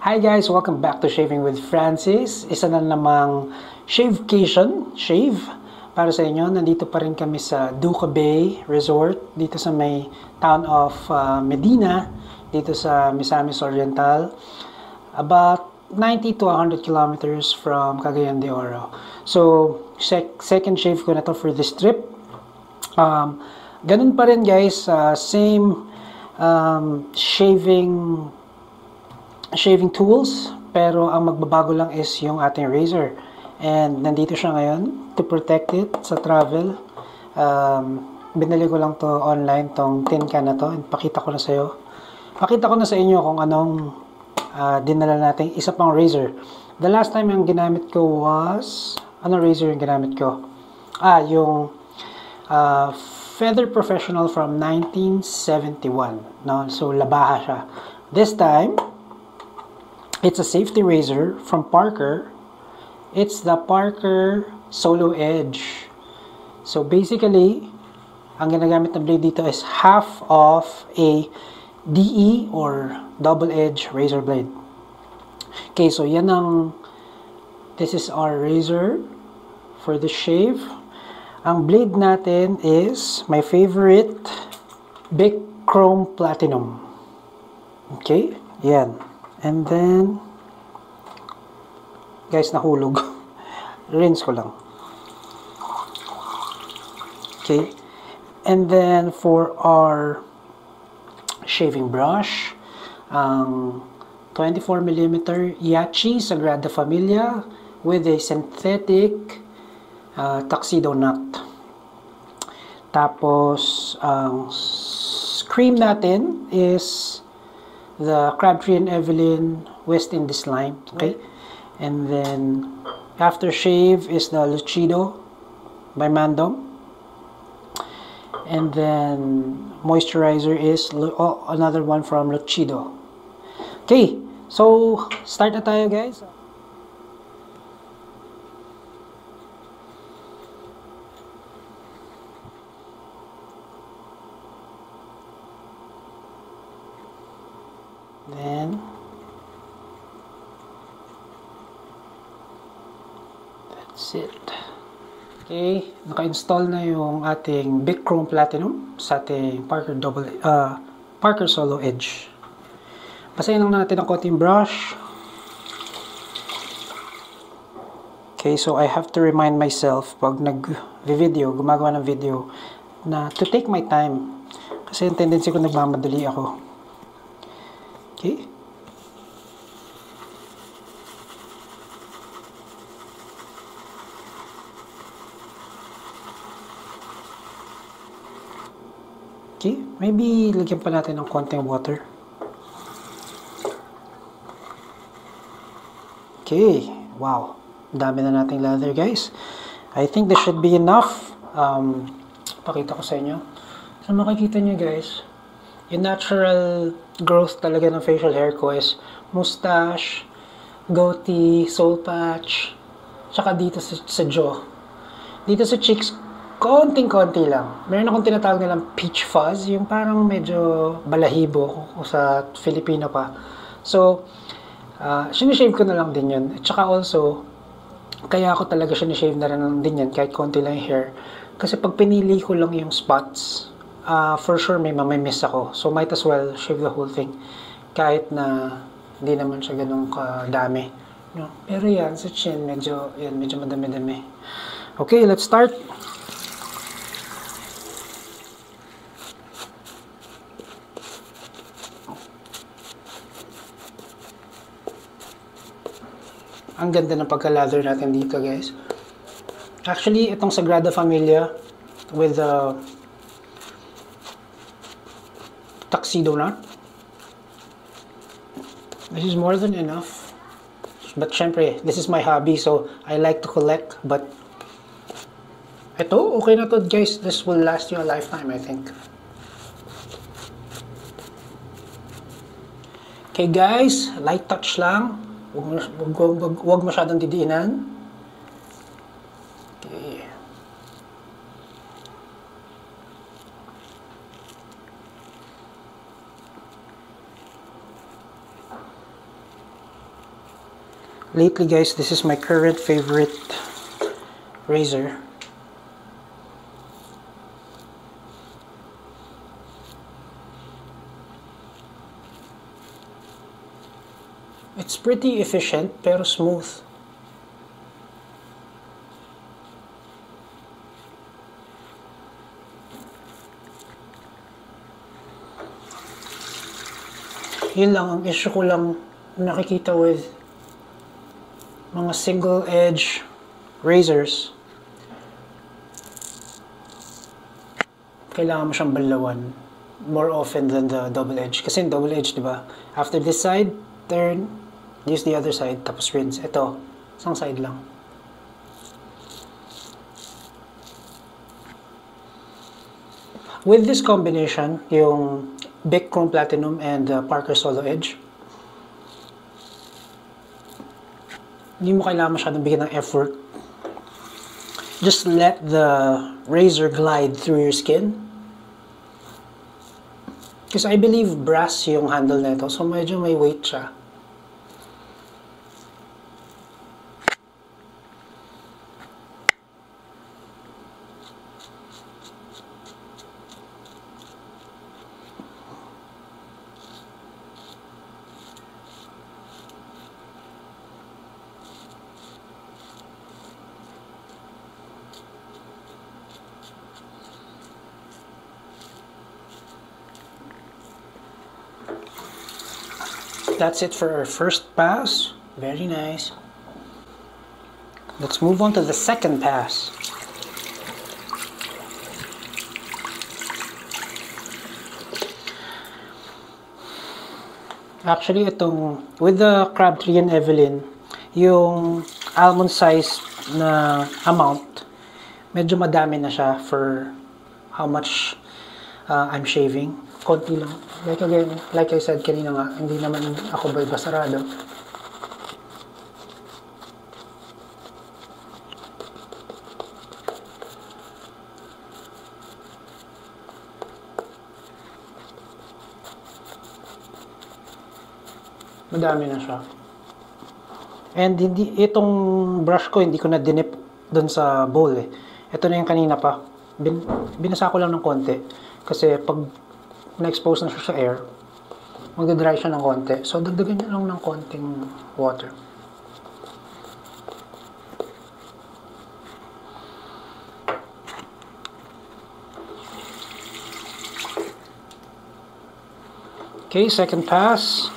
Hi guys! Welcome back to Shaving with Francis. Isa na namang shave para sa inyo. Nandito pa rin kami sa Duca Bay Resort dito sa may town of Medina dito sa Misamis Oriental. About 90 to 100 kilometers from Cagayan de Oro. So, second shave ko na to for this trip. Ganun pa rin guys, same shaving tools, pero ang magbabago lang is yung ating razor. And nandito siya ngayon to protect it sa travel. Binili ko lang to online, tong tin can na to, and pakita ko na sa inyo kung anong dinala natin isa pang razor. The last time yung ginamit ko was, anong razor yung ginamit ko? Yung Feather Professional from 1971, no? So labaha siya. This time it's a safety razor from Parker. It's the Parker Solo Edge. So basically, ang ginagamit na blade dito is half of a DE or double edge razor blade. Okay, so this is our razor for the shave. Ang blade natin is my favorite, Bic Chrome Platinum. Okay, yan. And then, guys, nahulog. Rinse ko lang. Okay. And then, for our shaving brush, 24mm Yachi Sagrada Familia with a synthetic tuxedo knot. Tapos, ang cream natin is the Crabtree and Evelyn West Indies Lime. Okay. And then aftershave is the Lucido by Mandom. And then moisturizer is another one from Lucido. Okay, so start na tayo guys. Then that's it. Okay, naka-install na yung ating Bic Chrome Platinum sa ating Parker Solo Edge. Basahin lang natin ang konting brush. Okay, so I have to remind myself pag gumagawa ng video na to take my time. Kasi yung tendency ko nagmamadali ako. Okay. Okay, maybe lagyan pa natin ng konting water. Okay, wow. Dami na nating lather guys. I think this should be enough. Pakita ko sa inyo. So makikita nyo guys, yung natural growth talaga ng facial hair ko is mustache, goatee, soul patch, tsaka dito sa jaw. Dito sa cheeks, konting-konti lang. Meron akong tinatawag nilang peach fuzz, yung parang medyo balahibo kung sa Filipino pa. So, sinishave ko na lang din yun. Tsaka also, kaya ako talaga sinishave na rin din yan, kahit konti lang yung hair. Kasi pag pinili ko lang yung spots, for sure may mamimiss ako. So, might as well shave the whole thing. Kahit na hindi naman siya ganun kadami. No? Pero yan, sa chin, medyo madami-dami. Okay, let's start. Ang ganda ng pagka-lather natin dito, guys. Actually, itong Sagrada Familia with the tuxedo knot. This is more than enough. But syempre, this is my hobby, so I like to collect. But ito, okay na to, guys. This will last you a lifetime, I think. Okay, guys. Light touch lang. Huwag masyadong didiinan. Okay. lately guys, this is my current favorite razor. It's pretty efficient pero smooth. Yun lang, ang issue ko lang nakikita with mga single edge razors. Kailangan mo siyang balawan more often than the double edge. Kasi yung double edge, di ba? After this side, turn, use the other side, tapos rinse. Ito, isang side lang. With this combination, yung Bic Chrome Platinum and Parker Solo Edge, hindi mo kailangan masyadong bigyan ng effort. Just let the razor glide through your skin. Because I believe brass yung handle nito, so medyo may weight siya. That's it for our first pass. Very nice. Let's move on to the second pass. Actually, itong with the Crabtree and Evelyn, yung almond size na amount, medyo madami na siya for how much I'm shaving. Konti lang. Like I said kanina nga, hindi naman ako basarado. Madami na siya. And hindi, itong brush ko, hindi ko na dinip dun sa bowl eh. Ito na yung kanina pa. Binasa ko lang ng konti. Kasi pag na-expose na siya sa air, magdadry siya ng konti. So, dagdagan niyo lang ng konting water. Okay, second pass.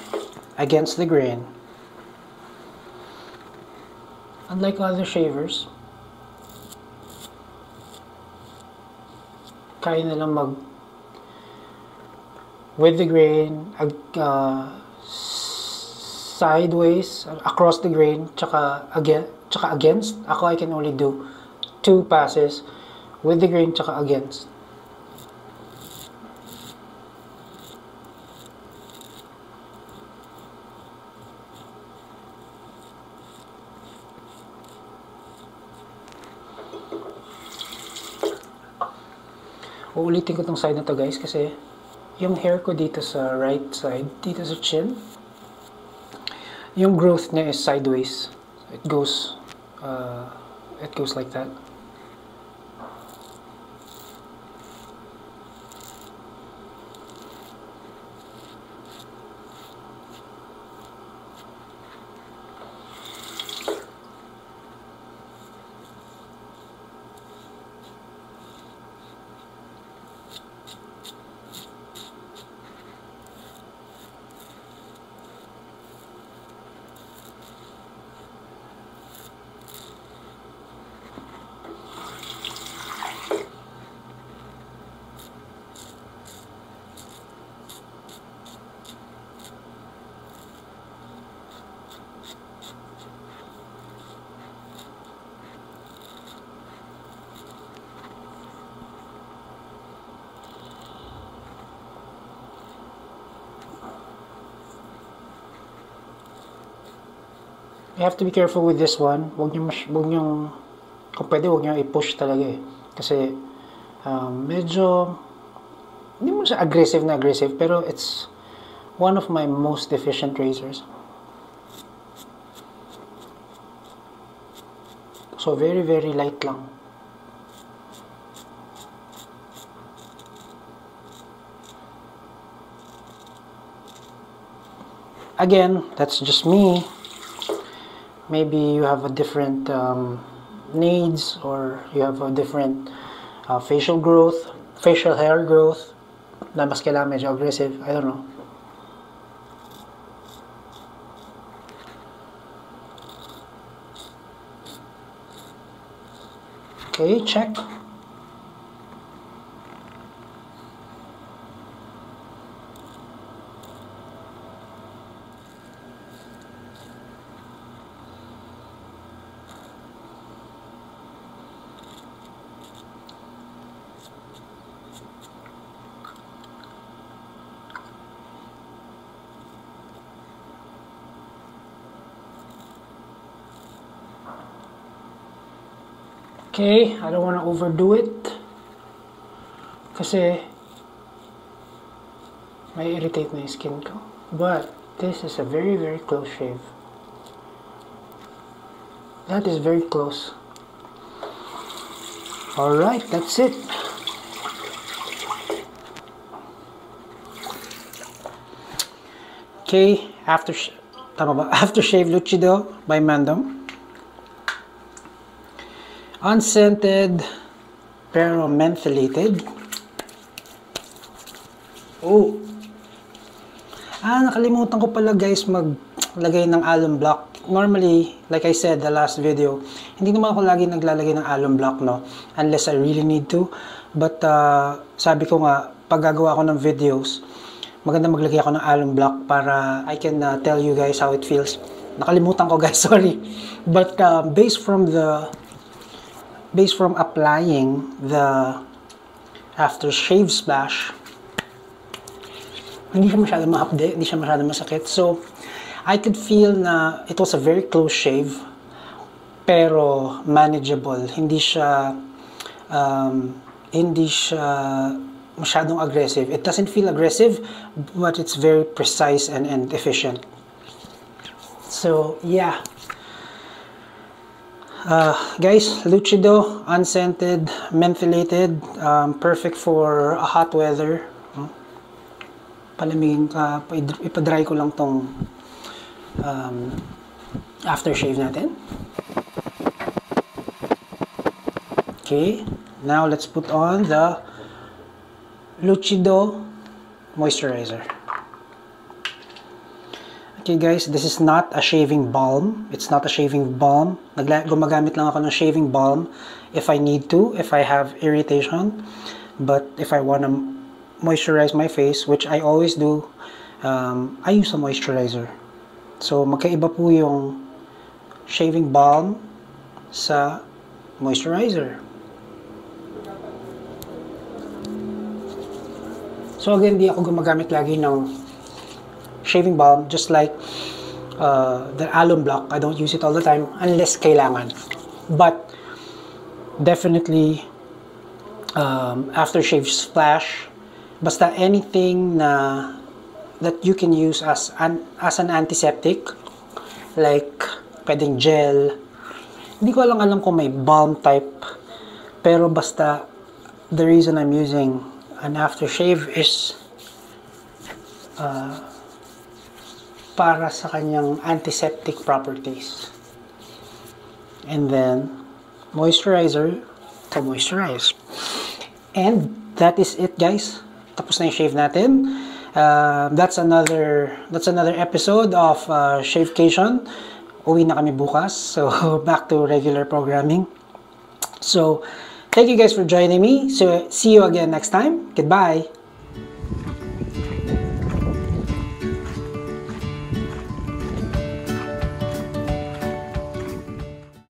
Against the grain. Unlike other shavers, kaya nilang with the grain, sideways, across the grain, tsaka against. Ako, I can only do 2 passes with the grain, tsaka against. Uulitin ko tong side na to guys kasi yung hair ko dito sa right side, dito sa chin, yung growth niya is sideways. It goes like that. You have to be careful with this one. Huwag nyo, kung pwede, huwag nyo i-push talaga eh. Kasi, medyo, hindi mo siya aggressive na aggressive, pero it's one of my most efficient razors. So, very, very light lang. Again, that's just me. Maybe you have a different needs, or you have a different facial hair growth na mas kailangan medyo aggressive. I don't know. Okay, check. Okay, I don't want to overdo it kasi may irritate na yung skin ko. But this is a very, very close shave. That is very close. Alright, that's it. Okay, Aftershave Lucido by Mandom. Unscented pero mentholated. Oh. Nakalimutan ko pala guys maglagay ng alum block. Normally, like I said the last video, hindi naman ako lagi naglalagay ng alum block, no, unless I really need to. But sabi ko nga, pag gagawa ako ng videos, maganda maglagay ako ng alum block para I can tell you guys how it feels. Nakalimutan ko guys, sorry. But based from applying the aftershave splash, hindi siya masyadong mahapde, hindi siya masyadong masakit. So, I could feel na it was a very close shave, pero manageable. Hindi siya masyadong aggressive. It doesn't feel aggressive, but it's very precise and efficient. So, yeah. Guys, Lucido, unscented, mentholated, perfect for a hot weather. Palamigin ka, ipadry ko lang tong aftershave natin. Okay, now let's put on the Lucido moisturizer. Okay guys, this is not a shaving balm. It's not a shaving balm. Gumagamit lang ako ng shaving balm if I need to, if I have irritation. But if I want to moisturize my face, which I always do, I use a moisturizer. So magkaiba po yung shaving balm sa moisturizer. So again, di ako gumagamit lagi ng shaving balm, just like the alum block. I don't use it all the time unless kailangan. But definitely aftershave splash, basta anything that you can use as an antiseptic, like pwedeng gel. Hindi ko alam kung may balm type, pero basta the reason I'm using an aftershave is para sa kanyang antiseptic properties. And then moisturizer to moisturize. And that is it guys. Tapos na yung shave natin. That's another episode of Shavecation. Uwi na kami bukas. So back to regular programming. So thank you guys for joining me. So see you again next time. Goodbye.